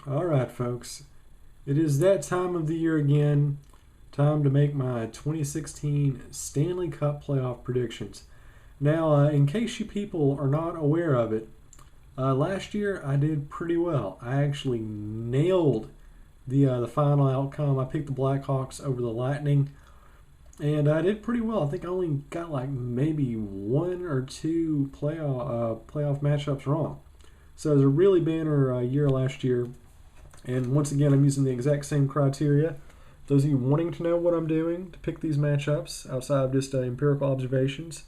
All right, folks. It is that time of the year again. Time to make my 2016 Stanley Cup playoff predictions. Now, in case you people are not aware of it, last year I did pretty well. I actually nailed the final outcome. I picked the Blackhawks over the Lightning, and I did pretty well. I think I only got like maybe one or two playoff matchups wrong. So it was a really banner year last year. And once again, I'm using the exact same criteria. Those of you wanting to know what I'm doing to pick these matchups outside of just empirical observations,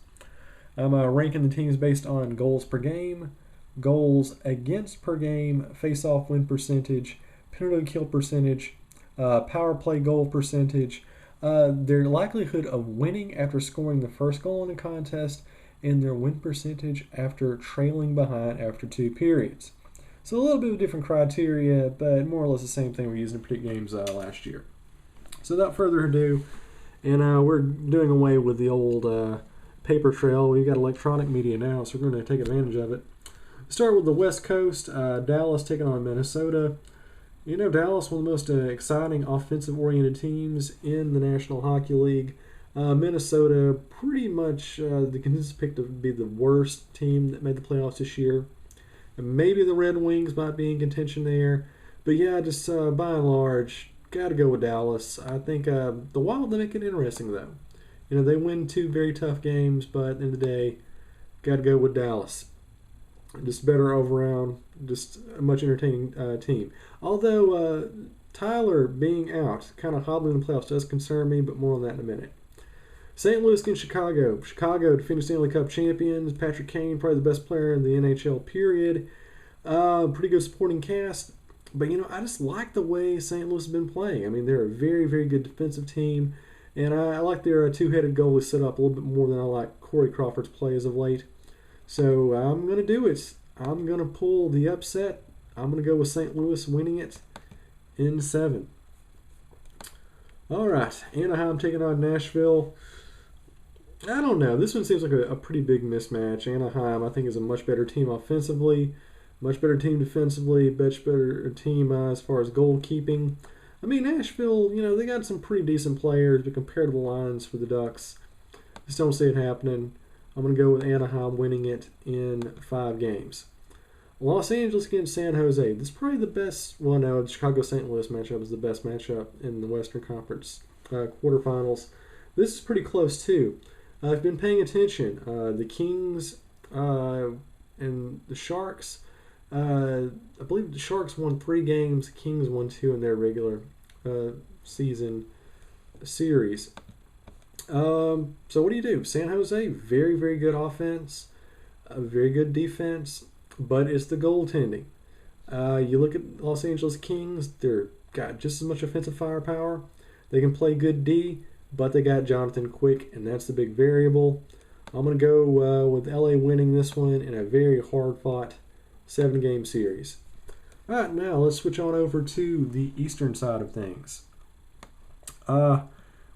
I'm ranking the teams based on goals per game, goals against per game, face-off win percentage, penalty kill percentage, power play goal percentage, their likelihood of winning after scoring the first goal in a contest, and their win percentage after trailing behind after two periods. So a little bit of different criteria, but more or less the same thing we're using to predict games last year. So without further ado, and we're doing away with the old paper trail. We've got electronic media now, so we're going to take advantage of it. Start with the West Coast. Dallas taking on Minnesota. You know, Dallas, one of the most exciting offensive-oriented teams in the National Hockey League. Minnesota, pretty much the consensus pick to be the worst team that made the playoffs this year. And maybe the Red Wings might be in contention there. But yeah, just by and large, got to go with Dallas. I think the Wild, they make it interesting, though. You know, they win two very tough games, but at the end of the day, got to go with Dallas. Just better overall, just a much entertaining team. Although Tyler being out, kind of hobbling the playoffs, does concern me, but more on that in a minute. St. Louis against Chicago. Chicago, defending Stanley Cup champions. Patrick Kane, probably the best player in the NHL, period. Pretty good supporting cast. But, you know, I just like the way St. Louis has been playing. I mean, they're a very, very good defensive team. And I like their two-headed goalie set up a little bit more than I like Corey Crawford's play as of late. So I'm going to do it. I'm going to pull the upset. I'm going to go with St. Louis winning it in 7. All right, Anaheim taking on Nashville. I don't know. This one seems like a pretty big mismatch. Anaheim, I think, is a much better team offensively, much better team defensively, much better team as far as goalkeeping. I mean, Nashville, you know, they got some pretty decent players, but compared to the Lions for the Ducks, just don't see it happening. I'm going to go with Anaheim winning it in 5 games. Los Angeles against San Jose. This is probably the best. Well, no, the Chicago-St. Louis matchup is the best matchup in the Western Conference quarterfinals. This is pretty close, too. I've been paying attention. The Kings and the Sharks. I believe the Sharks won 3 games. The Kings won 2 in their regular season series. So what do you do? San Jose, very, very good offense, very good defense, but it's the goaltending. You look at Los Angeles Kings, they're got just as much offensive firepower. They can play good D, but they got Jonathan Quick, and that's the big variable. I'm going to go with LA winning this one in a very hard-fought 7-game series. All right, now let's switch on over to the eastern side of things.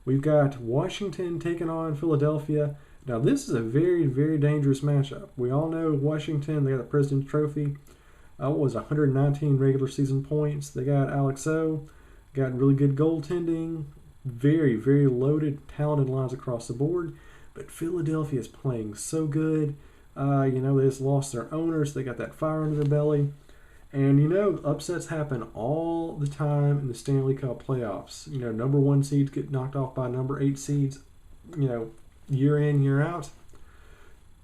We've got Washington taking on Philadelphia. Now, this is a very, very dangerous matchup. We all know Washington, they got the President's Trophy. What was 119 regular season points. They got Alex O. Got really good goaltending. Very, very loaded, talented lines across the board. But Philadelphia is playing so good. You know, they just lost their owners. They got that fire under their belly. And, you know, upsets happen all the time in the Stanley Cup playoffs. You know, number 1 seeds get knocked off by number 8 seeds, you know, year in, year out.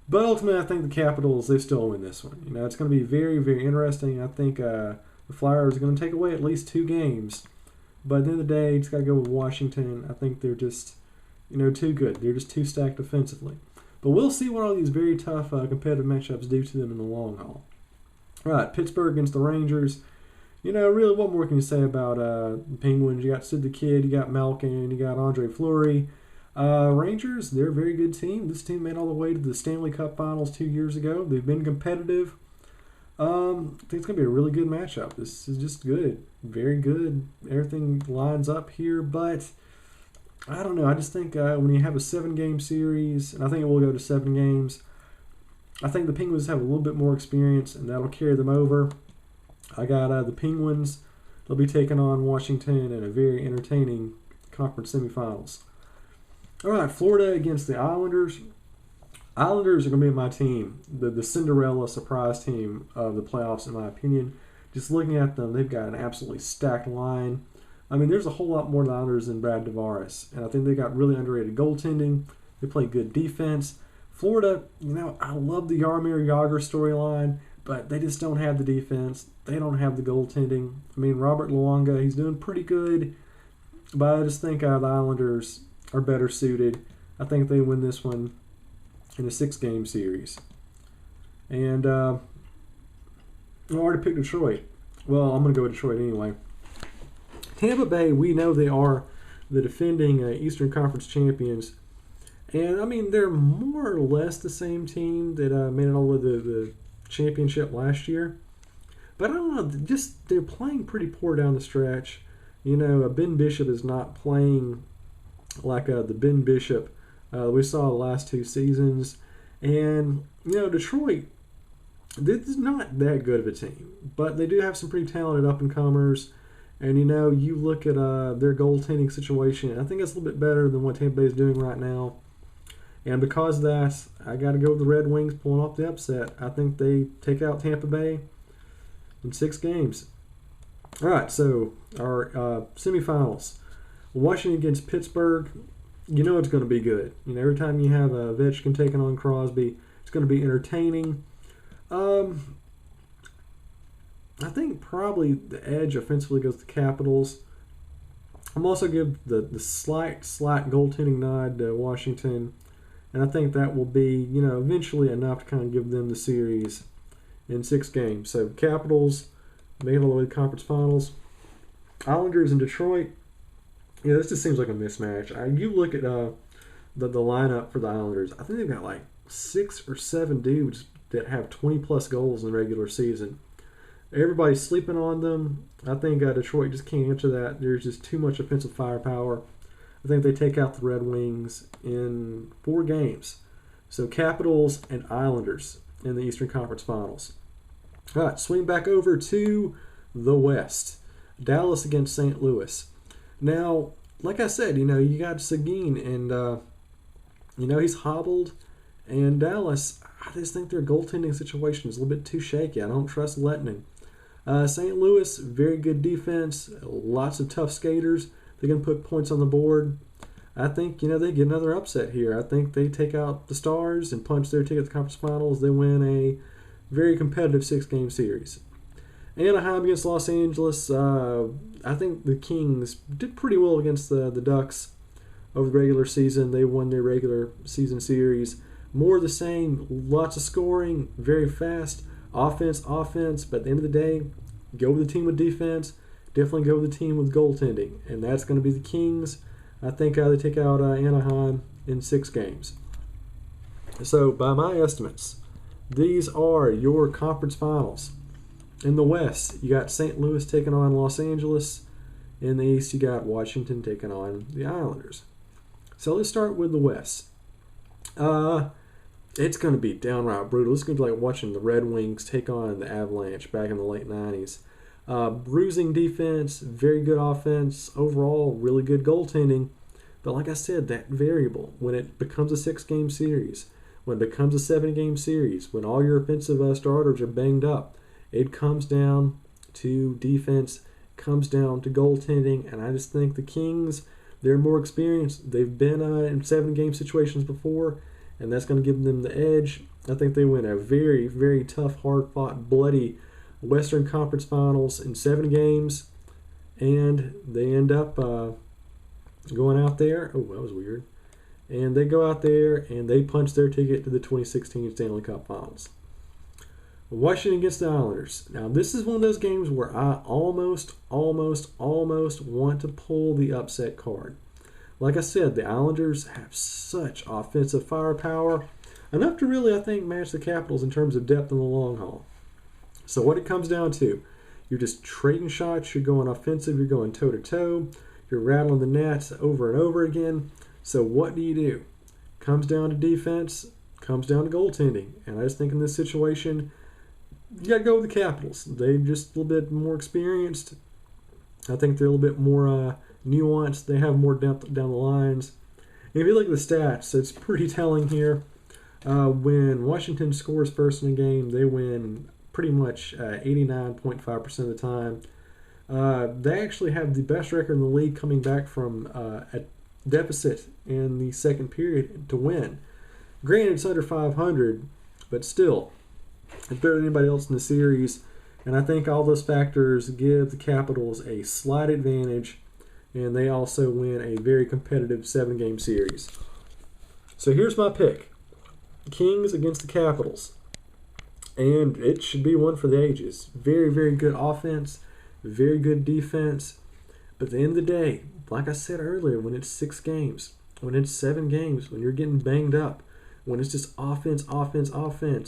But ultimately, I think the Capitals, they still win this one. You know, it's going to be very, very interesting. I think the Flyers are going to take away at least 2 games. But at the end of the day, you just got to go with Washington. I think they're just, you know, too good. They're just too stacked defensively. But we'll see what all these very tough competitive matchups do to them in the long haul. All right, Pittsburgh against the Rangers. You know, really, what more can you say about the Penguins? You got Sid the Kid, you got Malkin, you got Andre Fleury. Rangers, they're a very good team. This team made all the way to the Stanley Cup Finals 2 years ago. They've been competitive. I think it's going to be a really good matchup. This is just good. Very good. Everything lines up here, but I don't know. I just think when you have a 7-game series, and I think it will go to 7 games, I think the Penguins have a little bit more experience, and that'll carry them over. I got the Penguins. They'll be taking on Washington in a very entertaining conference semifinals. All right, Florida against the Islanders. Islanders are going to be my team, the Cinderella surprise team of the playoffs, in my opinion. Just looking at them, they've got an absolutely stacked line. I mean, there's a whole lot more Islanders than Brad Tavares, and I think they got really underrated goaltending. They play good defense. Florida, I love the Jaromir Jagr storyline, but they just don't have the defense. They don't have the goaltending. I mean, Robert Luongo, he's doing pretty good, but I just think the Islanders are better suited. I think they win this one in a 6-game series. And I already picked Detroit. Well, I'm going to go with Detroit anyway. Tampa Bay, we know they are the defending Eastern Conference champions. And, I mean, they're more or less the same team that made it all the way to the championship last year. But I don't know, they're playing pretty poor down the stretch. Ben Bishop is not playing like the Ben Bishop we saw the last 2 seasons. And, Detroit, this is not that good of a team. But they do have some pretty talented up-and-comers. And, you look at their goaltending situation, I think it's a little bit better than what Tampa Bay is doing right now. And because of that, I got to go with the Red Wings pulling off the upset. I think they take out Tampa Bay in 6 games. All right, so our semifinals. Washington against Pittsburgh. It's going to be good. Every time you have Ovechkin taking on Crosby, it's going to be entertaining. I think probably the edge offensively goes to the Capitals. I'm also give the slight goaltending nod to Washington. And I think that will be, eventually enough to kind of give them the series in 6 games. So Capitals made it all the way to the conference finals. Islanders and Detroit. This just seems like a mismatch. You look at the lineup for the Islanders. I think they've got like 6 or 7 dudes that have 20-plus goals in the regular season. Everybody's sleeping on them. I think Detroit just can't answer that. There's just too much offensive firepower. I think they take out the Red Wings in 4 games. So Capitals and Islanders in the Eastern Conference Finals. All right, swing back over to the West. Dallas against St. Louis. Now, like I said, you got Seguin, and, he's hobbled. And Dallas, I just think their goaltending situation is a little bit too shaky. I don't trust Lettinen. St. Louis, very good defense, lots of tough skaters. They're going to put points on the board. I think, they get another upset here. I think they take out the Stars and punch their ticket to the conference finals. They win a very competitive 6-game series. Anaheim against Los Angeles. I think the Kings did pretty well against the Ducks over the regular season. They won their regular season series. More of the same, lots of scoring, very fast, offense. But at the end of the day, go with the team with defense. Definitely go with the team with goaltending, and that's going to be the Kings. I think they take out Anaheim in 6 games. So, by my estimates, these are your conference finals. In the West, you got St. Louis taking on Los Angeles. In the East, you got Washington taking on the Islanders. So, let's start with the West. It's going to be downright brutal. It's going to be like watching the Red Wings take on the Avalanche back in the late 90s. Bruising defense, very good offense, overall really good goaltending. But like I said, that variable, when it becomes a 6-game series, when it becomes a 7-game series, when all your offensive starters are banged up, it comes down to defense, comes down to goaltending, and I just think the Kings, they're more experienced. They've been in 7-game situations before, and that's going to give them the edge. I think they win a very, very tough, hard-fought, bloody Western Conference Finals in 7 games, and they end up going out there. Oh, that was weird. And they go out there and they punch their ticket to the 2016 Stanley Cup Finals. Washington against the Islanders. Now, this is one of those games where I almost want to pull the upset card. Like I said, the Islanders have such offensive firepower, enough to really, I think, match the Capitals in terms of depth in the long haul. So what it comes down to, you're just trading shots, you're going offensive, you're going toe-to-toe, you're rattling the nets over and over again. So what do? Comes down to defense, comes down to goaltending. And I just think in this situation, you got to go with the Capitals. They're just a little bit more experienced. I think they're a little bit more nuanced. They have more depth down the lines. And if you look at the stats, it's pretty telling here. When Washington scores first in a game, they win pretty much 89.5% of the time. They actually have the best record in the league coming back from a deficit in the second period to win. Granted, it's under 500, but still, it's better than anybody else in the series. And I think all those factors give the Capitals a slight advantage, and they also win a very competitive 7-game series. So here's my pick. Kings against the Capitals. And it should be one for the ages. Very, very good offense, very good defense. But at the end of the day, like I said earlier, when it's 6 games, when it's 7 games, when you're getting banged up, when it's just offense,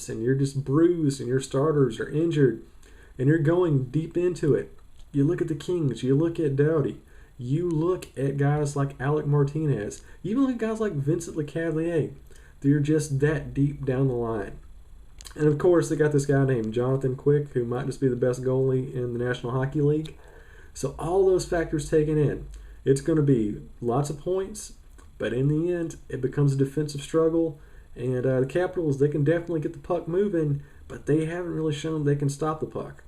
and you're just bruised and your starters are injured, and you're going deep into it, you look at the Kings, you look at Doughty, you look at guys like Alec Martinez, you even look at guys like Vincent Lecavalier. They're just that deep down the line. And of course, they got this guy named Jonathan Quick, who might just be the best goalie in the National Hockey League. So all those factors taken in, it's going to be lots of points, but in the end, it becomes a defensive struggle. And the Capitals, they can definitely get the puck moving, but they haven't really shown they can stop the puck.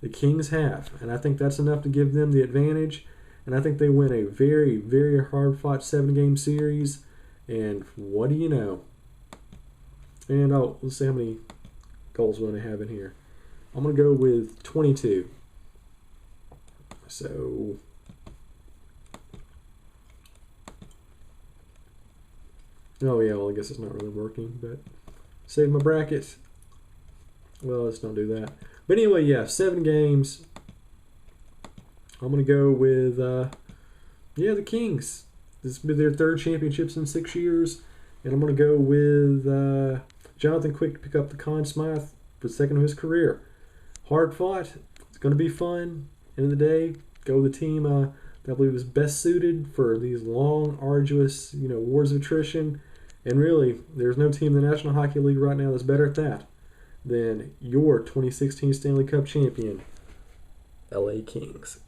The Kings have, and I think that's enough to give them the advantage. And I think they win a very, very hard-fought 7-game series. And what do you know? And let's see how many goals we're going to have in here. I'm going to go with 22. So, oh yeah, well I guess it's not really working, but save my bracket. Well, let's don't do that. But anyway, yeah, 7 games. I'm going to go with, the Kings. This will be their 3rd championships in 6 years. And I'm going to go with Jonathan Quick to pick up the Conn Smythe for the 2nd of his career. Hard fought. It's going to be fun. End of the day, go with the team that I believe is best suited for these long, arduous, wars of attrition. And really, there's no team in the National Hockey League right now that's better at that than your 2016 Stanley Cup champion, LA Kings.